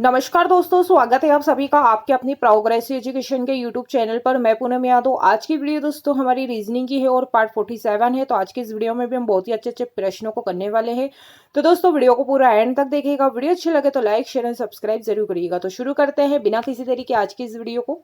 नमस्कार दोस्तों, स्वागत है आप सभी का आपके अपनी प्रोग्रेसिव एजुकेशन के यूट्यूब चैनल पर। मैं पूनम यादव। आज की वीडियो दोस्तों हमारी रीजनिंग की है और पार्ट 47 है। तो आज की इस वीडियो में भी हम बहुत ही अच्छे अच्छे प्रश्नों को करने वाले हैं। तो दोस्तों वीडियो को पूरा एंड तक देखिएगा। वीडियो अच्छी लगे तो लाइक शेयर एंड सब्सक्राइब जरूर करिएगा। तो शुरू करते हैं बिना किसी देरी के आज की इस वीडियो को।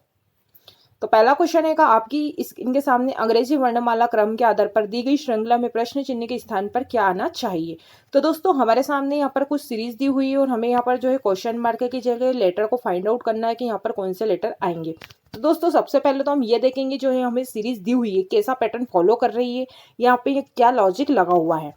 तो पहला क्वेश्चन है आपकी इनके सामने अंग्रेजी वर्णमाला क्रम के आधार पर दी गई श्रृंखला में प्रश्न चिन्ह के स्थान पर क्या आना चाहिए। तो दोस्तों हमारे सामने यहाँ पर कुछ सीरीज दी हुई है और हमें यहाँ पर जो है क्वेश्चन मार्क की जगह लेटर को फाइंड आउट करना है कि यहाँ पर कौन से लेटर आएंगे। तो दोस्तों सबसे पहले तो हम ये देखेंगे जो है हमें सीरीज दी हुई है कैसा पैटर्न फॉलो कर रही है, यहाँ पे क्या लॉजिक लगा हुआ है।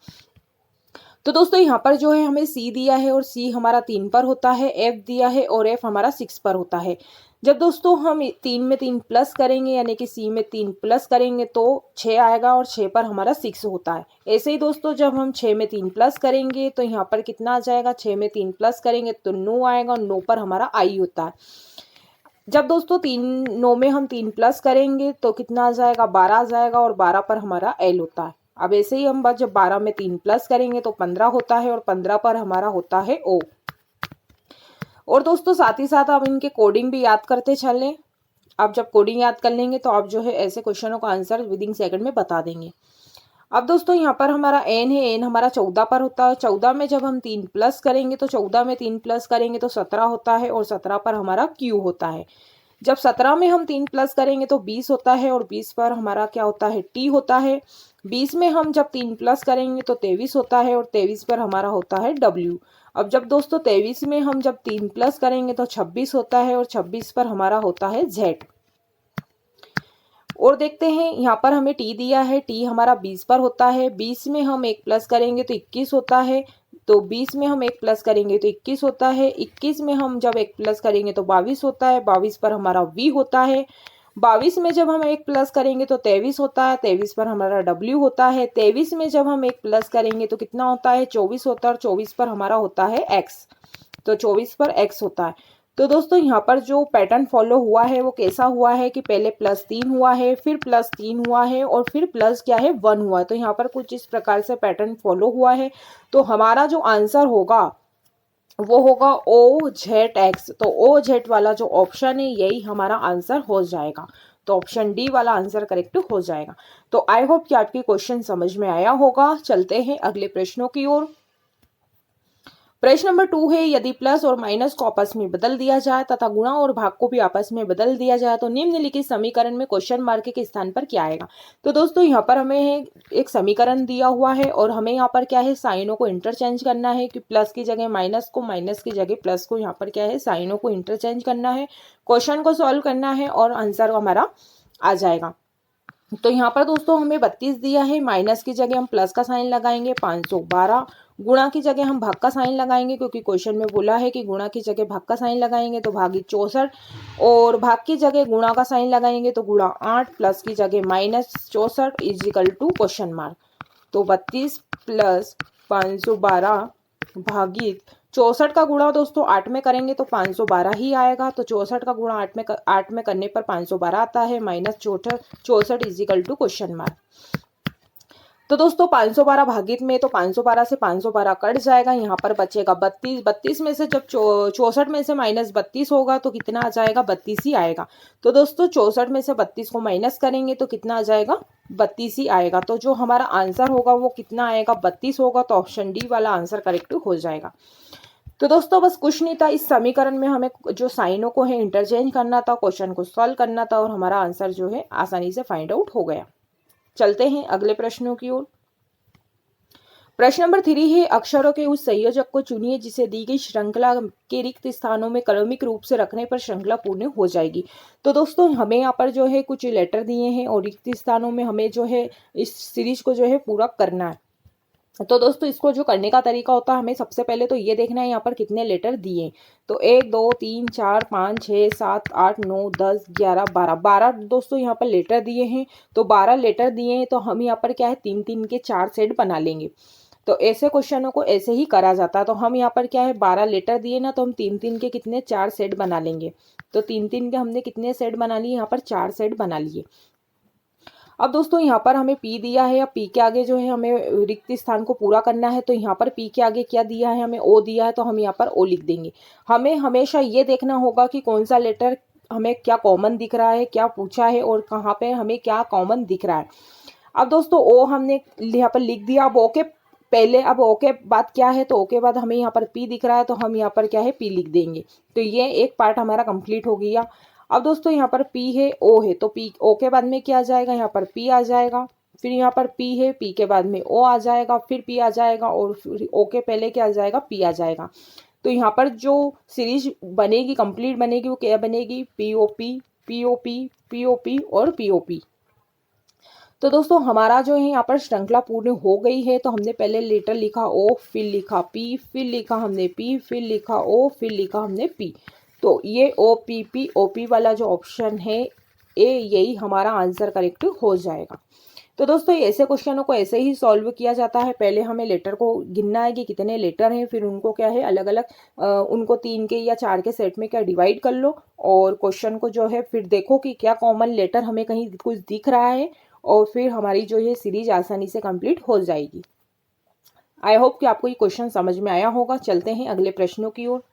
तो दोस्तों यहाँ पर जो है हमें सी दिया है और सी हमारा 3 पर होता है, एफ दिया है और एफ हमारा 6 पर होता है। जब दोस्तों हम 3 में 3 प्लस करेंगे यानी कि सी में 3 प्लस करेंगे तो 6 आएगा और 6 पर हमारा 6 होता है। ऐसे ही दोस्तों जब हम 6 में 3 प्लस करेंगे तो यहाँ पर कितना आ जाएगा, 6 में 3 प्लस करेंगे तो 9 आएगा और 9 पर हमारा आई होता है। जब दोस्तों 9 में हम 3 प्लस करेंगे तो कितना आ जाएगा, 12 आ जाएगा और 12 पर हमारा एल होता है। अब ऐसे ही हम जब 12 में 3 प्लस करेंगे तो 15 होता है और 15 पर हमारा होता है ओ। और दोस्तों साथ ही साथ आप इनके कोडिंग भी याद करते चलें। आप जब कोडिंग याद कर लेंगे तो आप जो है ऐसे क्वेश्चनों का आंसर विदिन सेकंड में बता देंगे। अब दोस्तों यहाँ पर हमारा एन है, एन हमारा 14 पर होता है। 14 में जब हम 3 प्लस करेंगे तो 14 में 3 प्लस करेंगे तो 17 होता है और 17 पर हमारा क्यू होता है। जब 17 में हम 3 प्लस करेंगे तो 20 होता है और 20 पर हमारा क्या होता है, टी होता है। 20 में हम जब 3 प्लस करेंगे तो 23 होता है और 23 पर हमारा होता है डब्ल्यू। अब जब दोस्तों 23 में हम जब 3 प्लस करेंगे तो 26 होता है और 26 पर हमारा होता है जेड। और देखते हैं यहाँ पर हमें टी दिया है, टी हमारा 20 पर होता है। 20 में हम 1 प्लस करेंगे तो 21 होता है। तो 20 में हम 1 प्लस करेंगे तो 21 होता है। 21 में हम जब 1 प्लस करेंगे तो 22 होता है। 22 पर हमारा वी होता है। 22 में जब हम 1 प्लस करेंगे तो 23 होता है। 23 पर हमारा डब्ल्यू होता है। 23 में जब हम 1 प्लस करेंगे तो कितना होता है, 24 होता है और 24 पर हमारा होता है एक्स। तो 24 पर एक्स होता है। तो दोस्तों यहाँ पर जो पैटर्न फॉलो हुआ है वो कैसा हुआ है कि पहले +3 हुआ है, फिर +3 हुआ है और फिर प्लस क्या है 1 हुआ है। तो यहाँ पर कुछ इस प्रकार से पैटर्न फॉलो हुआ है। तो हमारा जो आंसर होगा वो होगा ओ जेड एक्स। तो ओ जेड वाला जो ऑप्शन है यही हमारा आंसर हो जाएगा। तो ऑप्शन डी वाला आंसर करेक्ट हो जाएगा। तो आई होप कि आपकी क्वेश्चन समझ में आया होगा। चलते हैं अगले प्रश्नों की ओर। प्रश्न नंबर 2 है, यदि प्लस और माइनस को आपस में बदल दिया जाए तथा गुणा और भाग को भी आपस में बदल दिया जाए तो निम्नलिखित समीकरण में क्वेश्चन मार्क के स्थान पर क्या आएगा। तो दोस्तों यहाँ पर हमें एक समीकरण दिया हुआ है और हमें यहाँ पर क्या है, साइनों को इंटरचेंज करना है कि प्लस की जगह माइनस को, माइनस की जगह प्लस को, यहाँ पर क्या है साइनों को इंटरचेंज करना है, क्वेश्चन को सॉल्व करना है और आंसर हमारा आ जाएगा। तो यहाँ पर दोस्तों हमें 32 दिया है, माइनस की जगह हम प्लस का साइन लगाएंगे 512, गुणा की जगह हम भाग का साइन लगाएंगे क्योंकि क्वेश्चन में बोला है कि गुणा की जगह भाग का साइन लगाएंगे तो भागी 64 और भाग की जगह गुणा का साइन लगाएंगे तो गुणा 8, प्लस की जगह -64 इजिकल टू क्वेश्चन मार्क। तो 32 प्लस 512 भागित 64 का गुणा दोस्तों 8 में करेंगे तो 512 ही आएगा। तो 64 का गुणा 8 में करने पर 512 आता है, -64 इजिकल टू क्वेश्चन मार्क। तो दोस्तों 512 भागित में तो 512 से 512 कट जाएगा, यहाँ पर बचेगा 32। 32 में से जब 64 में से -32 होगा तो कितना आ जाएगा, 32 ही आएगा। तो दोस्तों 64 में से 32 को माइनस करेंगे तो कितना आ जाएगा, 32 ही आएगा। तो जो हमारा आंसर होगा वो कितना आएगा, 32 होगा। तो ऑप्शन डी वाला आंसर करेक्ट हो जाएगा। तो दोस्तों बस कुछ नहीं था, इस समीकरण में हमें जो साइनों को है इंटरचेंज करना था, क्वेश्चन को सॉल्व करना था और हमारा आंसर जो है आसानी से फाइंड आउट हो गया। चलते हैं अगले प्रश्नों की ओर। प्रश्न नंबर 3 है, अक्षरों के उस संयोजक को चुनिए जिसे दी गई श्रृंखला के रिक्त स्थानों में क्रमिक रूप से रखने पर श्रृंखला पूर्ण हो जाएगी। तो दोस्तों हमें यहाँ पर जो है कुछ लेटर दिए हैं और रिक्त स्थानों में हमें जो है इस सीरीज को जो है पूरा करना है। तो दोस्तों इसको जो करने का तरीका होता है, हमें सबसे पहले तो ये देखना है यहाँ पर कितने लेटर दिए। तो 1 2 3 4 5 6 7 8 9 10 11 12 दोस्तों यहाँ पर लेटर दिए हैं। तो 12 लेटर दिए हैं तो हम यहाँ पर क्या है 3-3 के 4 सेट बना लेंगे। तो ऐसे क्वेश्चनों को ऐसे ही करा जाता है। तो हम यहाँ पर क्या है 12 लेटर दिए ना, तो हम 3-3 के कितने 4 सेट बना लेंगे। तो 3-3 के हमने कितने सेट बना लिए, यहाँ पर 4 सेट बना लिए। अब दोस्तों यहाँ पर हमें P दिया है, अब P के आगे जो है हमें रिक्त स्थान को पूरा करना है। तो यहाँ पर P के आगे क्या दिया है, हमें O दिया है, तो हम यहाँ पर O लिख देंगे। हमें हमेशा ये देखना होगा कि कौन सा लेटर हमें क्या कॉमन दिख रहा है, क्या पूछा है और कहाँ पे हमें क्या कॉमन दिख रहा है। अब दोस्तों O हमने यहाँ पर लिख दिया। अब O के पहले, अब O के बाद क्या है, तो O के बाद हमें यहाँ पर P दिख रहा है, तो हम यहाँ पर क्या है P लिख देंगे। तो ये एक पार्ट हमारा कंप्लीट हो गया। अब दोस्तों यहाँ पर P है, O है, तो P O के बाद में क्या आ जाएगा, यहाँ पर P आ जाएगा। फिर यहाँ पर P है, P के बाद में O आ जाएगा, फिर P आ जाएगा और फिर O के पहले क्या आ जाएगा, P आ जाएगा। तो यहाँ पर जो सीरीज बनेगी, कंप्लीट बनेगी, वो क्या बनेगी, POP POP POP और POP। तो दोस्तों हमारा जो है यहाँ पर श्रृंखला पूर्ण हो गई है। तो हमने पहले लेटर लिखा O, फिर लिखा P, फिर लिखा हमने P, फिर लिखा O, फिर लिखा हमने P। तो ये OPP वाला जो ऑप्शन है यही हमारा आंसर करेक्ट हो जाएगा। तो दोस्तों ऐसे क्वेश्चनों को ऐसे ही सॉल्व किया जाता है। पहले हमें लेटर को गिनना है कि कितने लेटर हैं, फिर उनको क्या है अलग अलग उनको 3 के या 4 के सेट में क्या डिवाइड कर लो और क्वेश्चन को जो है फिर देखो कि क्या कॉमन लेटर हमें कहीं कुछ दिख रहा है और फिर हमारी जो ये सीरीज आसानी से कंप्लीट हो जाएगी। आई होप कि आपको ये क्वेश्चन समझ में आया होगा। चलते हैं अगले प्रश्नों की ओर।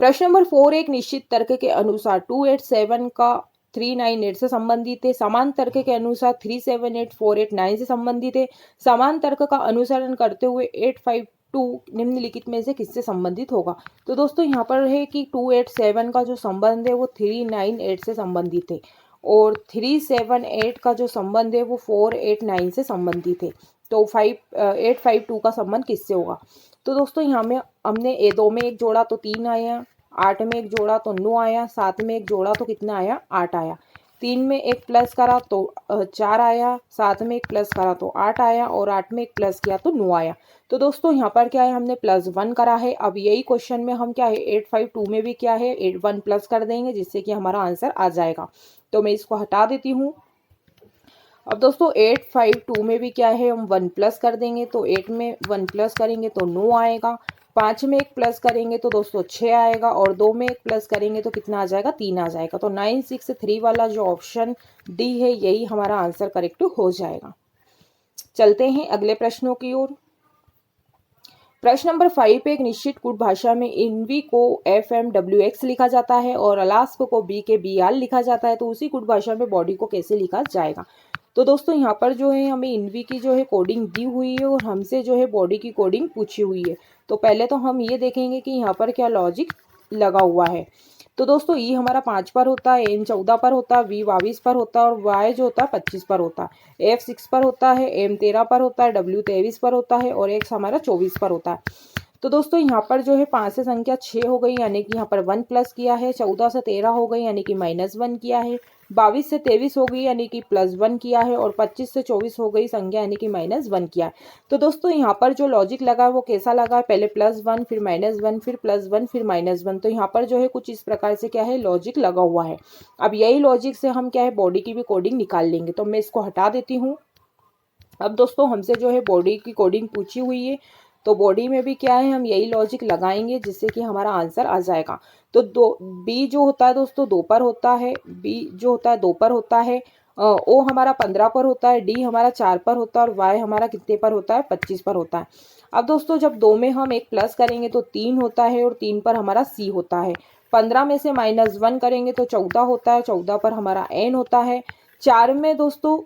प्रश्न नंबर 4 एक निश्चित तर्क के अनुसार 287 का 398 से संबंधित है। समान तर्क के अनुसार 378 489 से संबंधित है। समान तर्क का अनुसरण करते हुए 852 निम्नलिखित में से किससे संबंधित होगा। तो दोस्तों यहाँ पर है कि 287 का जो संबंध है वो 398 से संबंधित है और 378 का जो संबंध है वो 489 से संबंधित है। तो 852 का संबंध किससे होगा। तो दोस्तों यहाँ में हमने 2 में 1 जोड़ा तो 3 आया, 8 में 1 जोड़ा तो 9 आया, 7 में 1 जोड़ा तो कितना आया, 8 आया। 3 में 1 प्लस करा तो 4 आया, 7 में 1 प्लस करा तो 8 आया और 8 में 1 प्लस किया तो 9 आया। तो दोस्तों यहाँ पर क्या है, हमने +1 करा है। अब यही क्वेश्चन में हम क्या है 852 में भी क्या है 1 प्लस कर देंगे जिससे कि हमारा आंसर आ जाएगा। तो मैं इसको हटा देती हूँ। अब दोस्तों 852 में भी क्या है हम 1 प्लस कर देंगे, तो 8 में 1 प्लस करेंगे तो 9 आएगा। 5 में 1 प्लस करेंगे तो दोस्तों 6 आएगा और 2 में 1 प्लस करेंगे तो कितना आ जाएगा, 3 आ जाएगा। तो 963 वाला जो ऑप्शन डी है यही हमारा आंसर करेक्ट हो जाएगा। चलते हैं अगले प्रश्नों की ओर। प्रश्न नंबर 5 पे एक निश्चित कूट भाषा में इनवी को FMWX लिखा जाता है और अलास्क को BKBR लिखा जाता है। तो उसी कूट भाषा में बॉडी को कैसे लिखा जाएगा। तो दोस्तों यहाँ पर जो है हमें इनवी की जो है कोडिंग दी हुई है और हमसे जो है बॉडी की कोडिंग पूछी हुई है। तो पहले तो हम ये देखेंगे कि यहाँ पर क्या लॉजिक लगा हुआ है। तो दोस्तों ई हमारा 5 पर होता है, एन 14 पर होता है, वी 22 पर होता है और वाई जो होता है 25 पर होता है, एफ 6 पर होता है, एम 13 पर होता है, डब्ल्यू 23 पर होता है और एक्स हमारा 24 पर होता है। तो दोस्तों यहाँ पर जो है 5 से संख्या 6 हो गई यानी कि यहाँ पर 1 प्लस किया है, 14 से 13 हो गई यानी कि -1 किया है, 22 से 23 हो गई यानी कि +1 किया है और 25 से 24 हो गई संख्या यानी कि -1 किया है। तो दोस्तों यहाँ पर जो लॉजिक लगा है वो कैसा लगा है, पहले +1 फिर -1 फिर +1 फिर -1। तो यहाँ पर जो है कुछ इस प्रकार से क्या है लॉजिक लगा हुआ है। अब यही लॉजिक से हम क्या है बॉडी की भी कोडिंग निकाल लेंगे। तो मैं इसको हटा देती हूँ। अब दोस्तों हमसे जो है बॉडी की कोडिंग पूछी हुई है तो बॉडी में भी क्या है हम यही लॉजिक लगाएंगे जिससे कि हमारा आंसर आ जाएगा। तो बी जो होता है दोस्तों 2 पर होता है, बी जो होता है 2 पर होता है, ओ हमारा 15 पर होता है, डी हमारा 4 पर होता है और वाई हमारा कितने पर होता है 25 पर होता है। अब दोस्तों जब 2 में हम 1 प्लस करेंगे तो 3 होता है और 3 पर हमारा सी होता है। 15 में से -1 करेंगे तो 14 होता है, 14 पर हमारा एन होता है। 4 में दोस्तों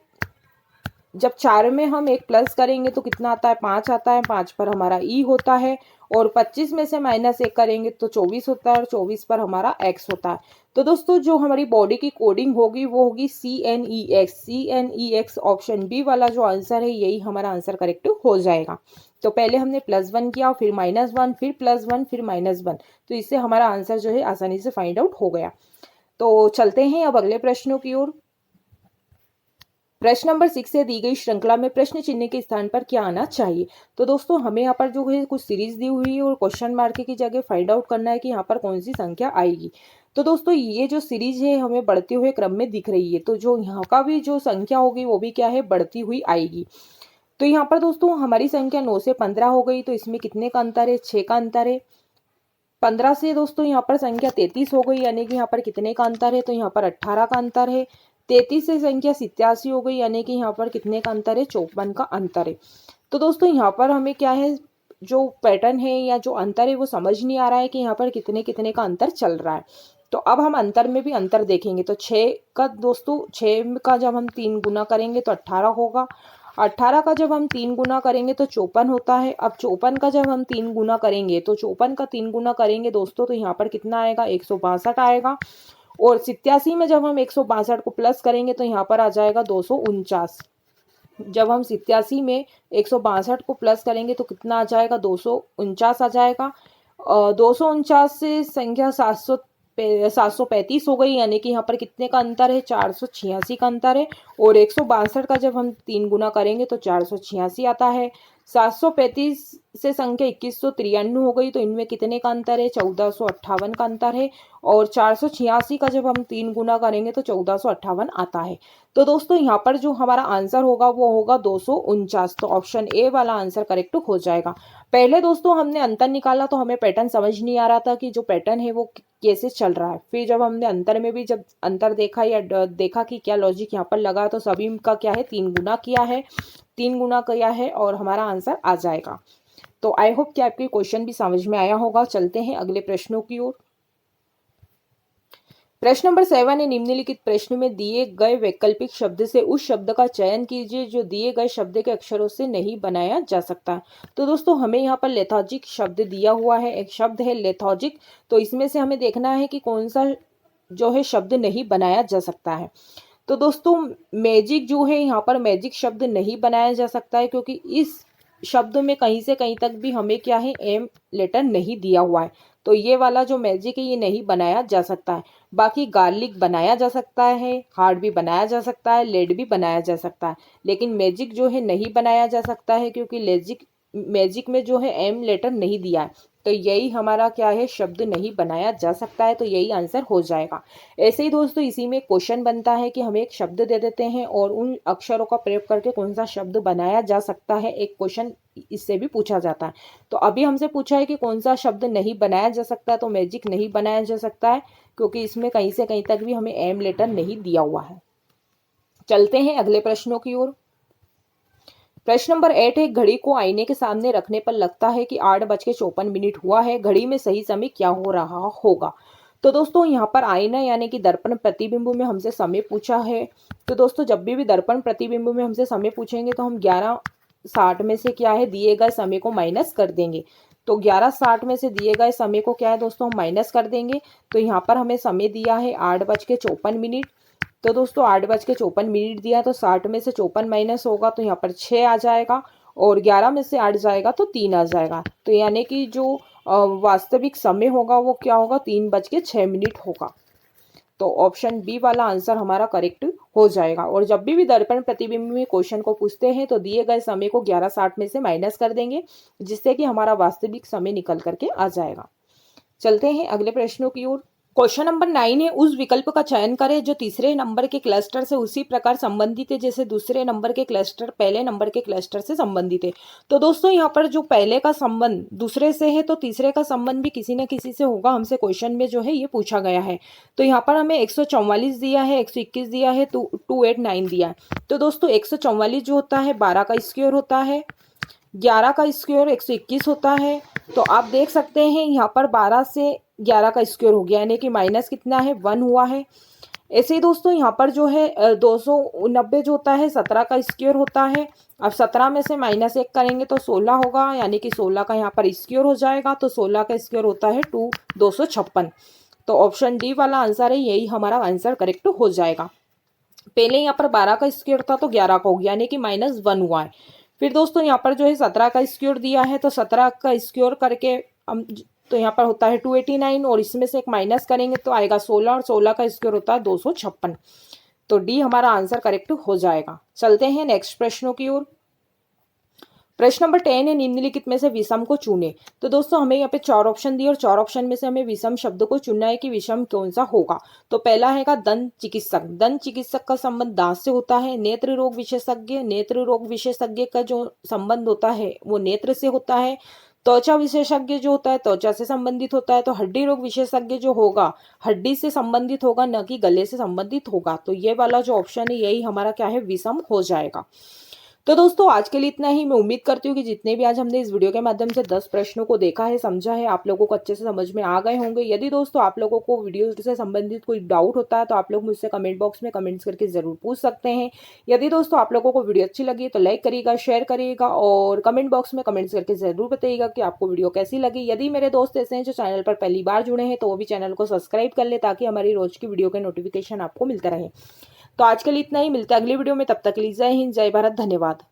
जब 4 में हम 1 प्लस करेंगे तो कितना आता है 5 आता है, 5 पर हमारा ई होता है और 25 में से -1 करेंगे तो 24 होता है और 24 पर हमारा एक्स होता है। तो दोस्तों जो हमारी बॉडी की कोडिंग होगी वो होगी CNEX ऑप्शन बी वाला जो आंसर है यही हमारा आंसर करेक्ट हो जाएगा। तो पहले हमने +1 किया फिर -1 फिर +1 फिर -1, तो इससे हमारा आंसर जो है आसानी से फाइंड आउट हो गया। तो चलते हैं अब अगले प्रश्नों की ओर। प्रश्न नंबर 6 से दी गई श्रृंखला में प्रश्न चिन्ह के स्थान पर क्या आना चाहिए। तो दोस्तों हमें यहाँ पर जो है कुछ सीरीज दी हुई है और क्वेश्चन मार्क की जगह फाइंड आउट करना है कि यहाँ पर कौन सी संख्या आएगी। तो दोस्तों ये जो सीरीज है हमें बढ़ते हुए क्रम में दिख रही है, तो जो यहाँ का भी जो संख्या होगी वो भी क्या है बढ़ती हुई आएगी। तो यहाँ पर दोस्तों हमारी संख्या 9 से 15 हो गई, तो इसमें कितने का अंतर है, 6 का अंतर है। 15 से दोस्तों यहाँ पर संख्या 33 हो गई यानी कि यहाँ पर कितने का अंतर है, तो यहाँ पर 18 का अंतर है। 33 से संख्या 87 हो गई, यानी कि यहाँ पर कितने का अंतर है, 54 का अंतर है। तो दोस्तों यहाँ पर हमें क्या है, जो पैटर्न है या जो अंतर है वो समझ नहीं आ रहा है कि यहाँ पर कितने कितने का अंतर चल रहा है। तो अब हम अंतर में भी अंतर देखेंगे। तो 6 का दोस्तों 6 का जब हम 3 गुना करेंगे तो 18 होगा। 18 का जब हम 3 गुना करेंगे तो 54 होता है। अब 54 का जब हम 3 गुना करेंगे तो 54 का 3 गुना करेंगे दोस्तों तो यहाँ पर कितना आएगा, 162 आएगा। और 87 में जब हम 162 को प्लस करेंगे तो यहाँ पर आ जाएगा 249। जब हम 87 में 162 को प्लस करेंगे तो कितना आ जाएगा, 249 आ जाएगा। 249 से संख्या 735 हो गई, यानी कि यहाँ पर कितने का अंतर है, 486 का अंतर है। और 162 का जब हम 3 गुना करेंगे तो 486 आता है। 735 से संख्या 2193 हो गई, तो इनमें कितने का अंतर है, 1458 का अंतर है। और 486 का जब हम 3 गुना करेंगे तो 1458 आता है। तो दोस्तों यहाँ पर जो हमारा आंसर होगा वो होगा 249। तो ऑप्शन ए वाला आंसर करेक्ट हो जाएगा। पहले दोस्तों हमने अंतर निकाला तो हमें पैटर्न समझ नहीं आ रहा था कि जो पैटर्न है वो कैसे चल रहा है। फिर जब हमने अंतर में भी जब अंतर देखा या देखा कि क्या लॉजिक यहाँ पर लगा, तो सभी का क्या है, 3 गुना किया है, 3 गुना किया है और हमारा आंसर आ जाएगा। तो आई होप कि आपके क्वेश्चन भी समझ में आया होगा। चलते हैं अगले प्रश्नों की ओर। प्रश्न नंबर 7 है, निम्नलिखित प्रश्न में दिए गए वैकल्पिक शब्द से उस शब्द का चयन कीजिए जो दिए गए शब्द के अक्षरों से नहीं बनाया जा सकता। तो दोस्तों हमें यहाँ पर लेथार्जिक शब्द दिया हुआ है, एक शब्द है लेथार्जिक। तो इसमें से हमें देखना है कि कौन सा जो है शब्द नहीं बनाया जा सकता है। तो दोस्तों मैजिक जो है, यहाँ पर मैजिक शब्द नहीं बनाया जा सकता है, क्योंकि इस शब्द में कहीं से कहीं तक भी हमें क्या है, एम लेटर नहीं दिया हुआ है। तो ये वाला जो मैजिक है ये नहीं बनाया जा सकता है। बाकी गार्लिक बनाया जा सकता है, हार्ड भी बनाया जा सकता है, लेड भी बनाया जा सकता है, लेकिन मैजिक जो है नहीं बनाया जा सकता है, क्योंकि मैजिक में जो है एम लेटर नहीं दिया है। तो यही हमारा क्या है, शब्द नहीं बनाया जा सकता है। तो यही आंसर हो जाएगा। ऐसे ही दोस्तों इसी में क्वेश्चन बनता है कि हमें एक शब्द दे देते हैं और उन अक्षरों का प्रयोग करके कौन सा शब्द बनाया जा सकता है, एक क्वेश्चन इससे भी पूछा जाता है। तो अभी हमसे पूछा है कि कौन सा शब्द नहीं बनाया जा सकता, तो मैजिक नहीं बनाया जा सकता है, क्योंकि इसमें कहीं से कहीं तक भी हमें एम लेटर नहीं दिया हुआ है। चलते हैं अगले प्रश्नों की ओर। प्रश्न नंबर 8 है, घड़ी को आईने के सामने रखने पर लगता है कि 8:54 हुआ है, घड़ी में सही समय क्या हो रहा होगा। तो दोस्तों यहाँ पर आईना यानी कि दर्पण प्रतिबिंब में हमसे समय पूछा है। तो दोस्तों जब भी दर्पण प्रतिबिंब में हमसे समय पूछेंगे तो हम 11:60 में से क्या है, दिए गए समय को माइनस कर देंगे। तो 11:60 में से दिए गए समय को क्या है दोस्तों, हम माइनस कर देंगे। तो यहाँ पर हमें समय दिया है 8:54। तो दोस्तों 8:54 दिया, तो 60 में से 54 माइनस होगा तो यहाँ पर 6 आ जाएगा, और 11 में से 8 जाएगा तो 3 आ जाएगा। तो यानी कि जो वास्तविक समय होगा वो क्या होगा, 3:06 होगा। तो ऑप्शन बी वाला आंसर हमारा करेक्ट हो जाएगा। और जब भी दर्पण प्रतिबिंब में क्वेश्चन को पूछते हैं तो दिए गए समय को 11:60 में से माइनस कर देंगे, जिससे कि हमारा वास्तविक समय निकल करके आ जाएगा। चलते हैं अगले प्रश्नों की ओर। क्वेश्चन नंबर 9 है, उस विकल्प का चयन करें जो तीसरे नंबर के क्लस्टर से उसी प्रकार संबंधित है जैसे दूसरे नंबर के क्लस्टर पहले नंबर के क्लस्टर से संबंधित है। तो दोस्तों यहाँ पर जो पहले का संबंध दूसरे से है, तो तीसरे का संबंध भी किसी न किसी से होगा, हमसे क्वेश्चन में जो है ये पूछा गया है। तो यहाँ पर हमें 144 दिया है, 121 दिया है, 289 दिया है। तो दोस्तों 144 जो होता है 12 का स्क्वायर होता है, 11 का स्क्वायर 121 होता है। तो आप देख सकते हैं यहाँ पर 12 से 11 का स्क्वायर हो गया, यानी कि माइनस कितना है, 1 हुआ है। ऐसे ही दोस्तों यहाँ पर जो है 290 जो होता है 17 का स्क्वायर होता है। अब 17 में से -1 करेंगे तो 16 होगा, यानी कि 16 का यहाँ पर स्क्वायर हो जाएगा। तो 16 का स्क्वायर होता है 256। तो ऑप्शन डी वाला आंसर है, यही हमारा आंसर करेक्ट हो जाएगा। पहले यहाँ पर 12 का स्क्वायर था तो 11 का हो गया, यानी कि -1 हुआ है। फिर दोस्तों यहाँ पर जो है 17 का स्क्वायर दिया है, तो 17 का स्क्वायर करके हम तो यहाँ पर होता है 289, और इसमें से एक माइनस करेंगे तो आएगा 16, और 16 का स्क्वायर होता है 256। तो डी हमारा आंसर करेक्ट हो जाएगा। चलते हैं नेक्स्ट प्रश्नों की ओर। प्रश्न नंबर 10 है, निम्नलिखित में से विषम को चुने। तो दोस्तों हमें यहाँ पे 4 ऑप्शन दिए और 4 ऑप्शन में से हमें विषम शब्द को चुनना है कि विषम कौन सा होगा। तो पहला है दंत चिकित्सक। दंत चिकित्सक का संबंध दांत से होता है। नेत्र रोग विशेषज्ञ का जो संबंध होता है वो नेत्र से होता है। त्वचा विशेषज्ञ जो होता है त्वचा से संबंधित होता है, तो हड्डी रोग विशेषज्ञ जो होगा हड्डी से संबंधित होगा, न कि गले से संबंधित होगा। तो ये वाला जो ऑप्शन है यही हमारा क्या है, विषम हो जाएगा। तो दोस्तों आज के लिए इतना ही। मैं उम्मीद करती हूँ कि जितने भी आज हमने इस वीडियो के माध्यम से 10 प्रश्नों को देखा है, समझा है, आप लोगों को अच्छे से समझ में आ गए होंगे। यदि दोस्तों आप लोगों को वीडियो से संबंधित कोई डाउट होता है तो आप लोग मुझसे कमेंट बॉक्स में कमेंट्स करके जरूर पूछ सकते हैं। यदि दोस्तों आप लोगों को वीडियो अच्छी लगी तो लाइक करिएगा, शेयर करिएगा और कमेंट बॉक्स में कमेंट्स करके जरूर बताइएगा कि आपको वीडियो कैसी लगी। यदि मेरे दोस्त ऐसे हैं जो चैनल पर पहली बार जुड़े हैं तो वो भी चैनल को सब्सक्राइब कर ले, ताकि हमारी रोज की वीडियो के नोटिफिकेशन आपको मिलता रहे। तो आज के लिए इतना ही, मिलता है अगली वीडियो में। तब तक के लिए जय हिंद, जय भारत, धन्यवाद।